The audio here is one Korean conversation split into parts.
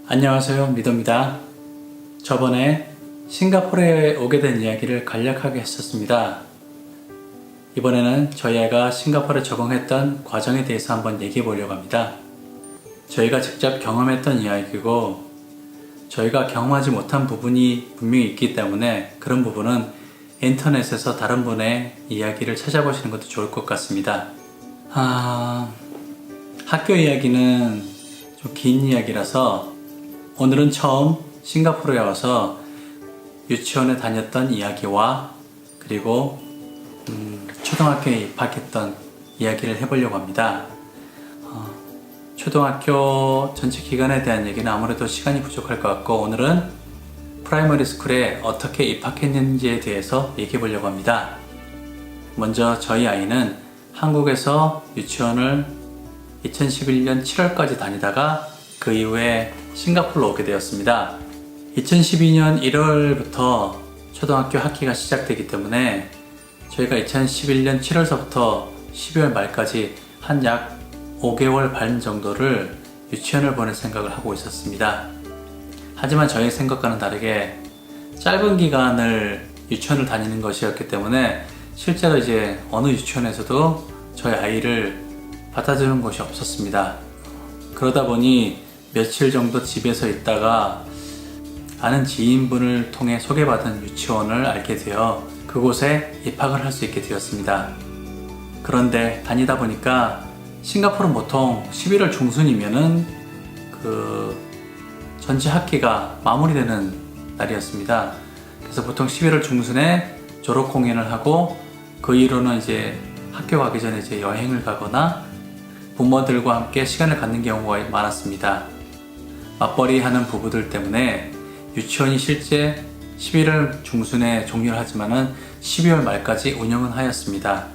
안녕하세요, 미도입니다. 저번에 싱가포르에 오게 된 이야기를 간략하게 했었습니다. 이번에는 저희 아이가 싱가포르에 적응했던 과정에 대해서 한번 얘기해 보려고 합니다. 저희가 직접 경험했던 이야기고 저희가 경험하지 못한 부분이 분명히 있기 때문에 그런 부분은 인터넷에서 다른 분의 이야기를 찾아보시는 것도 좋을 것 같습니다. 학교 이야기는 좀 긴 이야기라서 오늘은 처음 싱가포르에 와서 유치원에 다녔던 이야기와 그리고 초등학교에 입학했던 이야기를 해보려고 합니다. 초등학교 전체 기간에 대한 얘기는 아무래도 시간이 부족할 것 같고 오늘은 프라이머리 스쿨에 어떻게 입학했는지에 대해서 얘기해 보려고 합니다. 먼저 저희 아이는 한국에서 유치원을 2011년 7월까지 다니다가 그 이후에 싱가포르로 오게 되었습니다. 2012년 1월부터 초등학교 학기가 시작되기 때문에 저희가 2011년 7월서부터 12월 말까지 한 약 5개월 반 정도를 유치원을 보낼 생각을 하고 있었습니다. 하지만 저희 생각과는 다르게 짧은 기간을 유치원을 다니는 것이었기 때문에 실제로 이제 어느 유치원에서도 저희 아이를 받아주는 곳이 없었습니다. 그러다 보니 며칠 정도 집에서 있다가 아는 지인분을 통해 소개받은 유치원을 알게 되어 그곳에 입학을 할 수 있게 되었습니다. 그런데 다니다 보니까 싱가포르는 보통 11월 중순이면은 그 전체 학기가 마무리되는 날이었습니다. 그래서 보통 11월 중순에 졸업 공연을 하고 그 이후로는 이제 학교 가기 전에 이제 여행을 가거나 부모들과 함께 시간을 갖는 경우가 많았습니다. 맞벌이 하는 부부들 때문에 유치원이 실제 11월 중순에 종료를 하지만은 12월 말까지 운영은 하였습니다.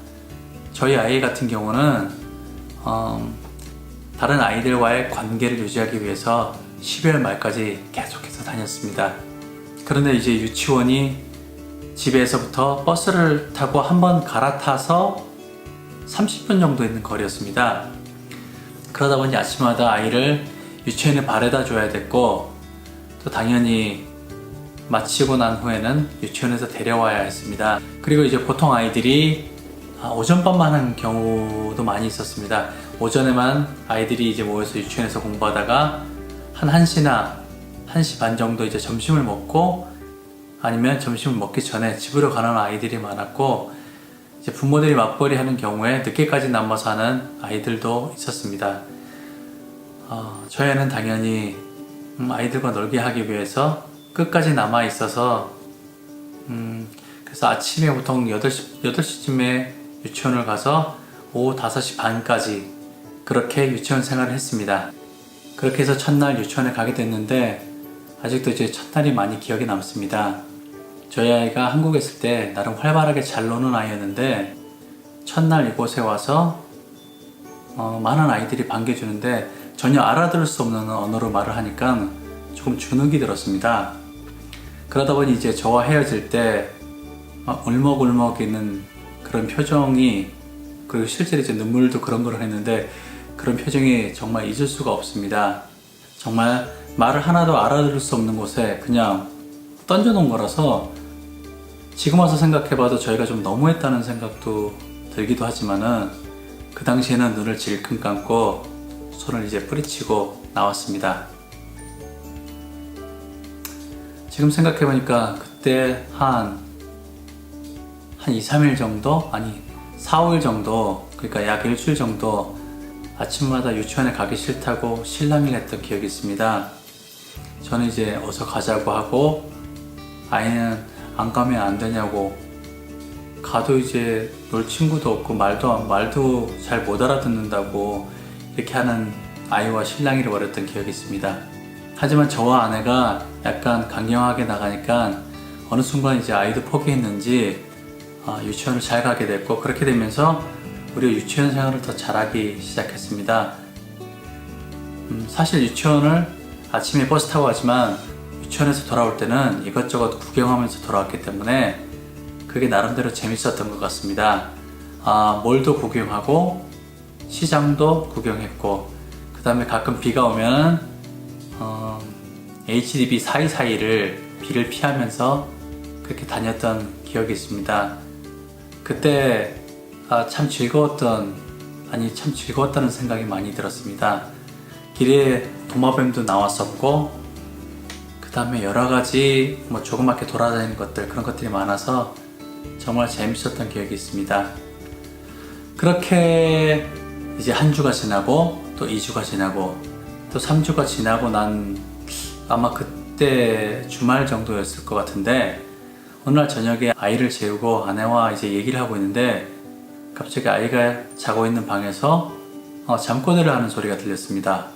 저희 아이 같은 경우는 다른 아이들과의 관계를 유지하기 위해서 12월 말까지 계속해서 다녔습니다. 그런데 이제 유치원이 집에서부터 버스를 타고 한번 갈아타서 30분 정도 있는 거리였습니다. 그러다 보니 아침마다 아이를 유치원에 바래다 줘야 됐고 또 당연히 마치고 난 후에는 유치원에서 데려와야 했습니다. 그리고 이제 보통 아이들이 오전반만 하는 경우도 많이 있었습니다. 오전에만 아이들이 이제 모여서 유치원에서 공부하다가 한 1시나 1시 반 정도 이제 점심을 먹고 아니면 점심을 먹기 전에 집으로 가는 아이들이 많았고 이제 부모들이 맞벌이 하는 경우에 늦게까지 남아서 하는 아이들도 있었습니다. 저희 애는 당연히 아이들과 놀게 하기 위해서 끝까지 남아 있어서 그래서 아침에 보통 8시쯤에 유치원을 가서 오후 5시 반까지 그렇게 유치원 생활을 했습니다. 그렇게 해서 첫날 유치원에 가게 됐는데 아직도 이제 첫날이 많이 기억에 남습니다. 저희 아이가 한국에 있을 때 나름 활발하게 잘 노는 아이였는데 첫날 이곳에 와서 많은 아이들이 반겨주는데 전혀 알아들을 수 없는 언어로 말을 하니까 조금 주눅이 들었습니다. 그러다 보니 이제 저와 헤어질 때 울먹울먹 있는 그런 표정이 그리고 실제로 이제 눈물도 그런 했는데 그런 표정이 정말 잊을 수가 없습니다. 정말 말을 하나도 알아들을 수 없는 곳에 그냥 던져놓은 거라서 지금 와서 생각해봐도 저희가 좀 너무했다는 생각도 들기도 하지만은 그 당시에는 눈을 질끈 감고 손을 이제 뿌리치고 나왔습니다. 지금 생각해보니까 그때 한 2, 3일 정도? 아니 4, 5일 정도 그러니까 약 일주일 정도 아침마다 유치원에 가기 싫다고 실랑이를 했던 기억이 있습니다. 저는 이제 어서 가자고 하고 아이는 안 가면 안 되냐고 가도 이제 놀 친구도 없고 말도 잘 못 알아듣는다고 이렇게 하는 아이와 실랑이를 벌였던 기억이 있습니다. 하지만 저와 아내가 약간 강경하게 나가니까 어느 순간 이제 아이도 포기했는지 유치원을 잘 가게 됐고 그렇게 되면서 우리가 유치원 생활을 더 잘하기 시작했습니다. 사실 유치원을 아침에 버스 타고 가지만 유치원에서 돌아올 때는 이것저것 구경하면서 돌아왔기 때문에 그게 나름대로 재밌었던 것 같습니다. 몰도 구경하고 시장도 구경했고, 그 다음에 가끔 비가 오면 HDB 사이사이를 비를 피하면서 그렇게 다녔던 기억이 있습니다. 그때 참 즐거웠다는 생각이 많이 들었습니다. 길에 도마뱀도 나왔었고, 그 다음에 여러가지 조그맣게 돌아다니는 것들, 그런 것들이 많아서 정말 재밌었던 기억이 있습니다. 그렇게 이제 한 주가 지나고 또 2주가 지나고 또 3주가 지나고 난 아마 그때 주말 정도였을 것 같은데, 어느 날 저녁에 아이를 재우고 아내와 이제 얘기를 하고 있는데 갑자기 아이가 자고 있는 방에서 잠꼬대를 하는 소리가 들렸습니다.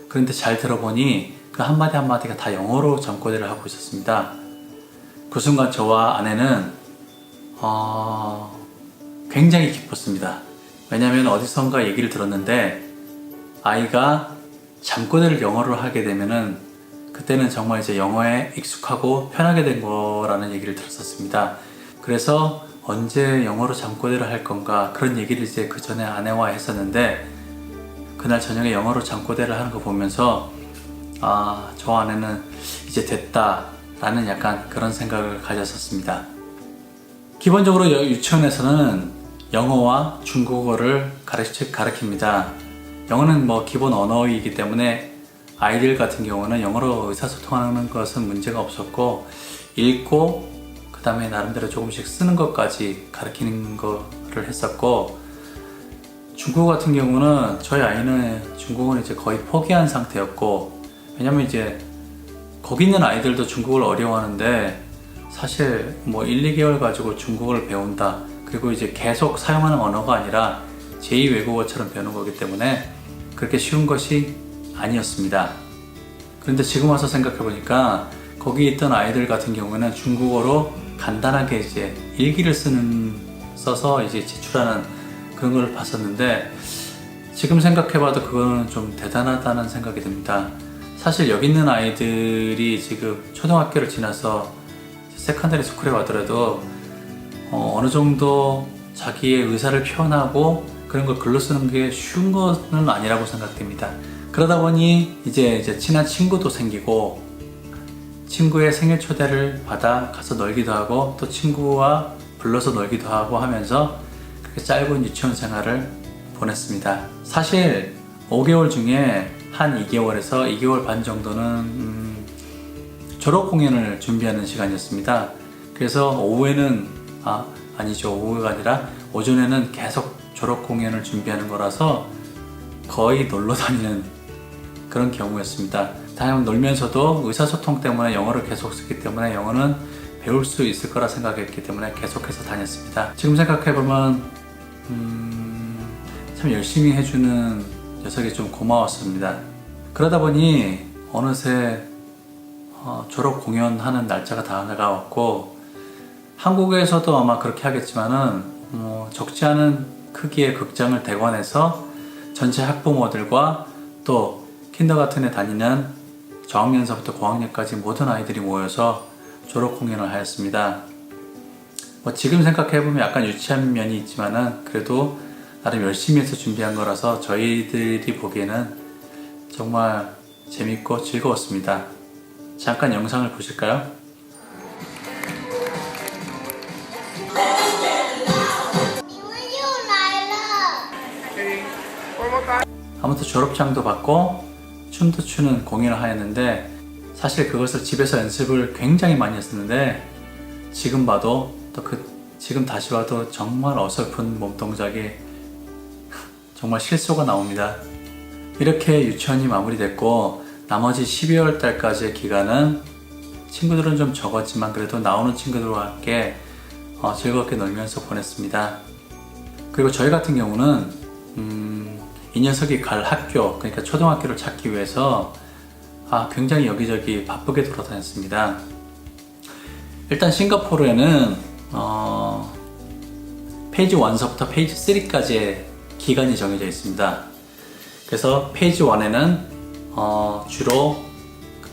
그런데 잘 들어보니 그 한마디 한마디가 다 영어로 잠꼬대를 하고 있었습니다. 그 순간 저와 아내는 굉장히 기뻤습니다. 왜냐하면 어디선가 얘기를 들었는데 아이가 잠꼬대를 영어로 하게 되면은 그때는 정말 이제 영어에 익숙하고 편하게 된 거라는 얘기를 들었었습니다. 그래서 언제 영어로 잠꼬대를 할 건가 그런 얘기를 이제 그 전에 아내와 했었는데, 그날 저녁에 영어로 잠꼬대를 하는 거 보면서 저 아내는 이제 됐다 라는 약간 그런 생각을 가졌었습니다. 기본적으로 유치원에서는 영어와 중국어를 가르칩니다. 영어는 기본 언어이기 때문에 아이들 같은 경우는 영어로 의사소통하는 것은 문제가 없었고, 읽고 그 다음에 나름대로 조금씩 쓰는 것까지 가르치는 거를 했었고, 중국어 같은 경우는 저희 아이는 중국어는 이제 거의 포기한 상태였고, 왜냐면 이제 거기 있는 아이들도 중국어를 어려워하는데 사실 1, 2개월 가지고 중국어를 배운다, 그리고 이제 계속 사용하는 언어가 아니라 제2 외국어처럼 배우는 거기 때문에 그렇게 쉬운 것이 아니었습니다. 그런데 지금 와서 생각해 보니까 거기 있던 아이들 같은 경우에는 중국어로 간단하게 이제 일기를 써서 이제 제출하는 그런 걸 봤었는데, 지금 생각해 봐도 그거는 좀 대단하다는 생각이 듭니다. 사실 여기 있는 아이들이 지금 초등학교를 지나서 세컨더리 스쿨에 가더라도 어느 정도 자기의 의사를 표현하고 그런 걸 글로 쓰는 게 쉬운 것은 아니라고 생각됩니다. 그러다 보니 이제 친한 친구도 생기고, 친구의 생일 초대를 받아 가서 놀기도 하고 또 친구와 불러서 놀기도 하고 하면서 그렇게 짧은 유치원 생활을 보냈습니다. 사실 5개월 중에 한 2개월에서 2개월 반 정도는 졸업 공연을 준비하는 시간이었습니다. 그래서 오후에는 오후가 아니라 오전에는 계속 졸업 공연을 준비하는 거라서 거의 놀러 다니는 그런 경우였습니다. 다만 놀면서도 의사소통 때문에 영어를 계속 쓰기 때문에 영어는 배울 수 있을 거라 생각했기 때문에 계속해서 다녔습니다. 지금 생각해보면 참 열심히 해주는 녀석이 좀 고마웠습니다. 그러다 보니 어느새 졸업 공연하는 날짜가 다가왔고, 한국에서도 아마 그렇게 하겠지만은 적지 않은 크기의 극장을 대관해서 전체 학부모들과 또 킨더가튼에 다니는 저학년서부터 고학년까지 모든 아이들이 모여서 졸업 공연을 하였습니다. 지금 생각해보면 약간 유치한 면이 있지만은 그래도 나름 열심히 해서 준비한 거라서 저희들이 보기에는 정말 재밌고 즐거웠습니다. 잠깐 영상을 보실까요? 아무튼 졸업장도 받고 춤도 추는 공연을 하였는데, 사실 그것을 집에서 연습을 굉장히 많이 했었는데 지금 다시 봐도 정말 어설픈 몸동작이 정말 실수가 나옵니다. 이렇게 유치원이 마무리됐고, 나머지 12월 달까지의 기간은 친구들은 좀 적었지만 그래도 나오는 친구들과 함께 즐겁게 놀면서 보냈습니다. 그리고 저희 같은 경우는 이 녀석이 갈 학교, 그러니까 초등학교를 찾기 위해서 굉장히 여기저기 바쁘게 돌아다녔습니다. 일단 싱가포르에는 페이지 1서부터 페이지 3까지의 기간이 정해져 있습니다. 그래서 페이지 1에는 주로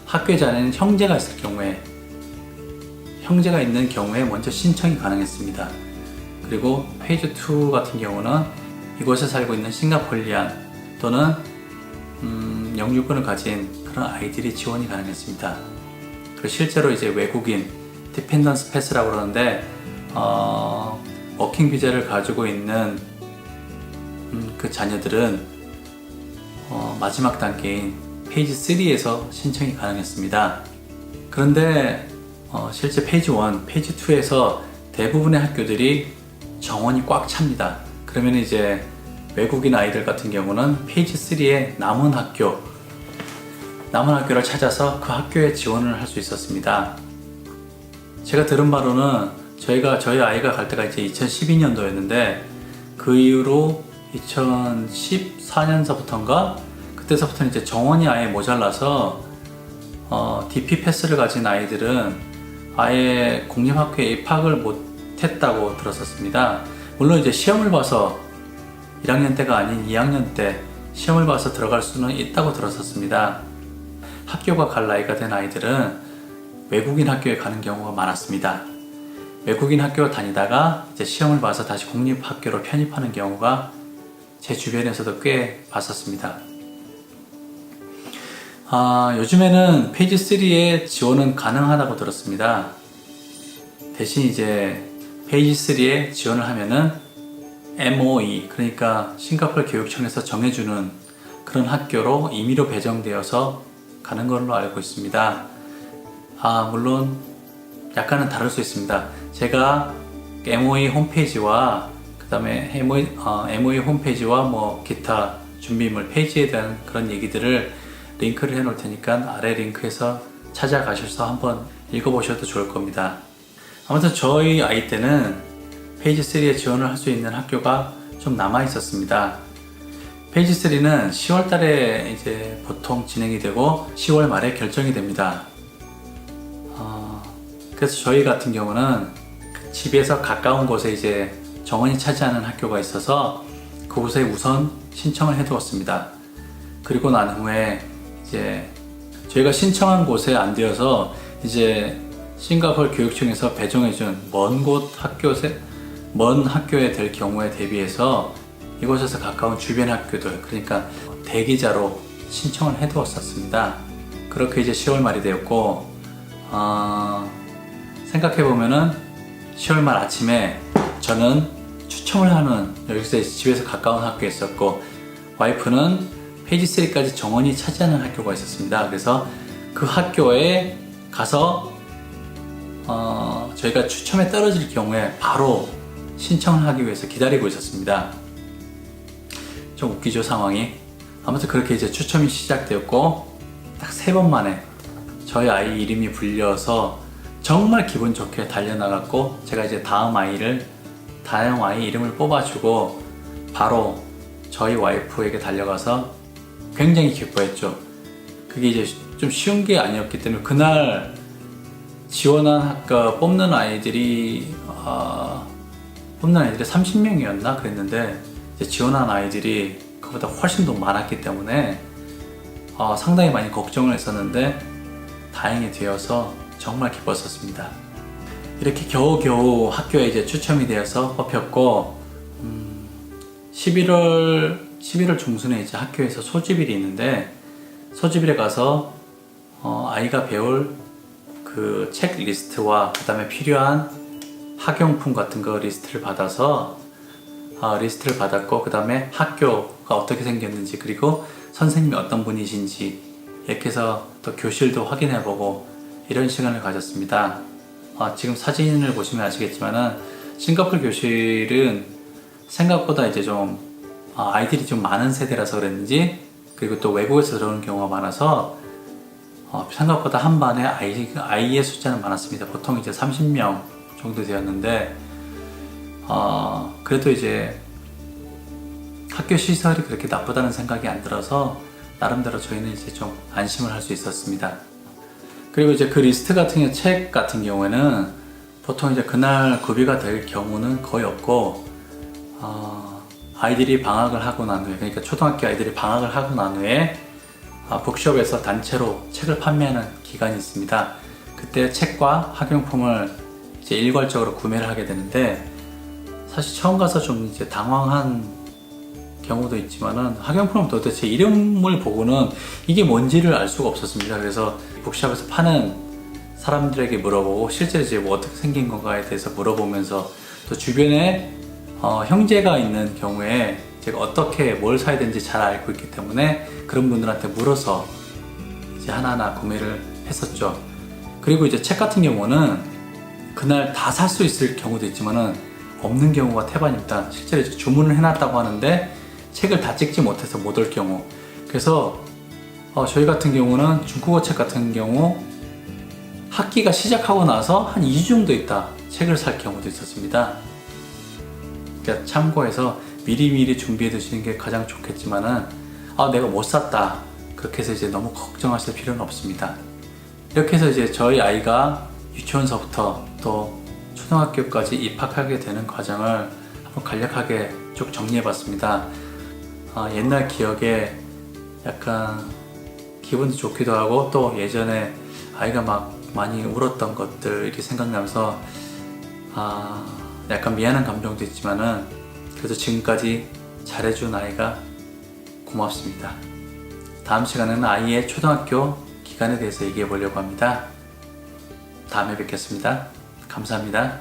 학교에 다니는 형제가 있을 경우에, 형제가 있는 경우에 먼저 신청이 가능했습니다. 그리고 페이지 2 같은 경우는 이곳에 살고 있는 싱가폴리안 또는 영유권을 가진 그런 아이들이 지원이 가능했습니다. 그리고 실제로 이제 외국인 디펜던스 패스라고 그러는데 워킹 비자를 가지고 있는 그 자녀들은 마지막 단계인 페이지 3에서 신청이 가능했습니다. 그런데 실제 페이지 1, 페이지 2에서 대부분의 학교들이 정원이 꽉 찹니다. 그러면 이제 외국인 아이들 같은 경우는 페이지 3에 남은 학교를 찾아서 그 학교에 지원을 할 수 있었습니다. 제가 들은 바로는 저희 아이가 갈 때가 이제 2012년도였는데 그 이후로 2014년서부터인가 그때서부터는 이제 정원이 아예 모자라서 DP 패스를 가진 아이들은 아예 공립학교에 입학을 못했다고 들었었습니다. 물론 이제 시험을 봐서 1학년 때가 아닌 2학년 때 시험을 봐서 들어갈 수는 있다고 들었었습니다. 학교가 갈 나이가 된 아이들은 외국인 학교에 가는 경우가 많았습니다. 외국인 학교 다니다가 이제 시험을 봐서 다시 공립학교로 편입하는 경우가 제 주변에서도 꽤 봤었습니다. 요즘에는 페이지 3에 지원은 가능하다고 들었습니다. 대신 이제 페이지 3에 지원을 하면은 MOE, 그러니까 싱가포르 교육청에서 정해주는 그런 학교로 임의로 배정되어서 가는 걸로 알고 있습니다. 물론 약간은 다를 수 있습니다. 제가 MOE 홈페이지와 그 다음에 MOE 홈페이지와 뭐 기타 준비물 페이지에 대한 그런 얘기들을 링크를 해 놓을 테니까 아래 링크에서 찾아가셔서 한번 읽어보셔도 좋을 겁니다. 아무튼 저희 아이 때는 페이지 3에 지원을 할 수 있는 학교가 좀 남아 있었습니다. 페이지 3는 10월 달에 이제 보통 진행이 되고 10월 말에 결정이 됩니다. 그래서 저희 같은 경우는 집에서 가까운 곳에 이제 정원이 차지하는 학교가 있어서 그곳에 우선 신청을 해두었습니다. 그리고 난 후에 이제 저희가 신청한 곳에 안 되어서 이제 싱가포르 교육청에서 배정해준 먼 학교에 될 경우에 대비해서 이곳에서 가까운 주변 학교들, 그러니까 대기자로 신청을 해두었었습니다. 그렇게 이제 10월 말이 되었고, 생각해보면은 10월 말 아침에 저는 추첨을 하는, 여기서 집에서 가까운 학교에 있었고, 와이프는 페이지 3까지 정원이 차지하는 학교가 있었습니다. 그래서 그 학교에 가서 저희가 추첨에 떨어질 경우에 바로 신청을 하기 위해서 기다리고 있었습니다. 좀 웃기죠, 상황이. 아무튼 그렇게 이제 추첨이 시작되었고 딱 3번 만에 저희 아이 이름이 불려서 정말 기분 좋게 달려나갔고, 제가 이제 다음 아이 이름을 뽑아주고 바로 저희 와이프에게 달려가서 굉장히 기뻐했죠. 그게 이제 좀 쉬운 게 아니었기 때문에 그날 지원한 학과 뽑는 아이들이 30명이었나 그랬는데 이제 지원한 아이들이 그보다 훨씬 더 많았기 때문에 상당히 많이 걱정을 했었는데 다행히 되어서 정말 기뻤었습니다. 이렇게 겨우겨우 학교에 이제 추첨이 되어서 뽑혔고 11월 중순에 이제 학교에서 소집일이 있는데 소집일에 가서 아이가 배울 그 책 리스트와 그 다음에 필요한 학용품 같은 거 리스트를 받았고 그 다음에 학교가 어떻게 생겼는지 그리고 선생님이 어떤 분이신지 이렇게 해서 또 교실도 확인해보고 이런 시간을 가졌습니다. 지금 사진을 보시면 아시겠지만은 싱가포르 교실은 생각보다 이제 좀 아이들이 좀 많은 세대라서 그랬는지 그리고 또 외국에서 들어오는 경우가 많아서 생각보다 한 반에 아이의 숫자는 많았습니다. 보통 이제 30명 정도 되었는데 그래도 이제 학교 시설이 그렇게 나쁘다는 생각이 안 들어서 나름대로 저희는 이제 좀 안심을 할 수 있었습니다. 그리고 이제 그 리스트 같은 경우, 책 같은 경우에는 보통 이제 그날 구비가 될 경우는 거의 없고 아이들이 방학을 하고 난 후에, 그러니까 초등학교 아이들이 방학을 하고 난 후에 북숍에서 단체로 책을 판매하는 기간이 있습니다. 그때 책과 학용품을 이제 일괄적으로 구매를 하게 되는데, 사실 처음 가서 좀 이제 당황한 경우도 있지만은 학용품은 도대체 이름을 보고는 이게 뭔지를 알 수가 없었습니다. 그래서 북숍에서 파는 사람들에게 물어보고 실제로 이제 뭐 어떻게 생긴 건가에 대해서 물어보면서, 또 주변에 형제가 있는 경우에 제가 어떻게 뭘 사야 되는지 잘 알고 있기 때문에 그런 분들한테 물어서 이제 하나하나 구매를 했었죠. 그리고 이제 책 같은 경우는 그날 다 살 수 있을 경우도 있지만은 없는 경우가 태반입니다. 실제로 이제 주문을 해놨다고 하는데 책을 다 찍지 못해서 못 올 경우. 그래서 저희 같은 경우는 중국어 책 같은 경우 학기가 시작하고 나서 한 2주 정도 있다 책을 살 경우도 있었습니다. 그러니까 참고해서 미리미리 준비해 두시는 게 가장 좋겠지만은 내가 못 샀다 그렇게 해서 이제 너무 걱정하실 필요는 없습니다. 이렇게 해서 이제 저희 아이가 유치원서부터 또 초등학교까지 입학하게 되는 과정을 한번 간략하게 쭉 정리해 봤습니다. 옛날 기억에 약간 기분도 좋기도 하고, 또 예전에 아이가 막 많이 울었던 것들이 생각나면서 약간 미안한 감정도 있지만은 그래도 지금까지 잘해준 아이가 고맙습니다. 다음 시간에는 아이의 초등학교 기간에 대해서 얘기해 보려고 합니다. 다음에 뵙겠습니다. 감사합니다.